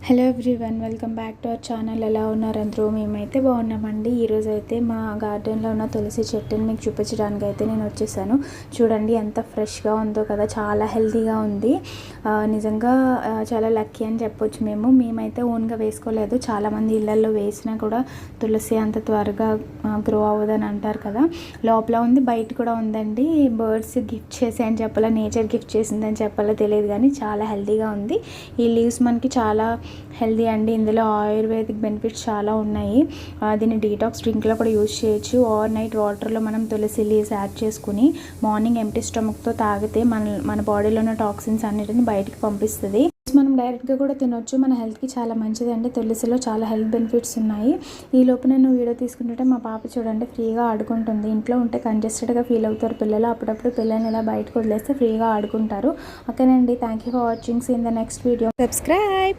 Hello everyone, welcome back to our channel. ఎలా ఉన్నారు అందరూ? మేమైతే బాగున్నామండి. ఈరోజు అయితే మా గార్డెన్లో ఉన్న తులసి చెట్టుని మీకు చూపించడానికి అయితే నేను వచ్చేసాను. చూడండి ఎంత ఫ్రెష్గా ఉందో కదా, చాలా హెల్తీగా ఉంది. నిజంగా చాలా లక్కీ అని చెప్పొచ్చు. మేమైతే ఓన్గా వేసుకోలేదు. చాలామంది ఇళ్ళల్లో వేసినా కూడా తులసి అంత త్వరగా గ్రో అవ్వదని అంటారు కదా. లోపల ఉంది, బయట కూడా ఉందండి. బర్డ్స్ గిఫ్ట్ చేసాయని చెప్పాలా, నేచర్ గిఫ్ట్ చేసిందని చెప్పాలో తెలియదు, కానీ చాలా హెల్తీగా ఉంది. ఈ లీవ్స్ మనకి చాలా హెల్దీ అండి. ఇందులో ఆయుర్వేదిక్ బెనిఫిట్స్ చాలా ఉన్నాయి. దీన్ని డీటాక్స్ డ్రింక్లో కూడా యూజ్ చేయొచ్చు. ఓవర్ నైట్ వాటర్లో మనం తులసి లీవ్స్ యాడ్ చేసుకుని మార్నింగ్ ఎంప్టీ స్టమక్తో తాగితే మన బాడీలో ఉన్న టాక్సిన్స్ అన్నిటిని బయటికి పంపిస్తుంది. మనం డైరెక్ట్గా కూడా తినొచ్చు. మన హెల్త్కి చాలా మంచిదండి. తులసిలో చాలా హెల్త్ బెనిఫిట్స్ ఉన్నాయి. ఈ లోపు నేను వీడియో తీసుకుంటుంటే మా పాప చూడండి ఫ్రీగా ఆడుకుంటుంది. ఇంట్లో ఉంటే కంజెస్టెడ్గా ఫీల్ అవుతారు పిల్లలు. అప్పుడప్పుడు పిల్లల్ని ఇలా బయటకు వదిలేస్తే ఫ్రీగా ఆడుకుంటారు. ఓకేనండి, thank you for watching. See in the next video. Subscribe.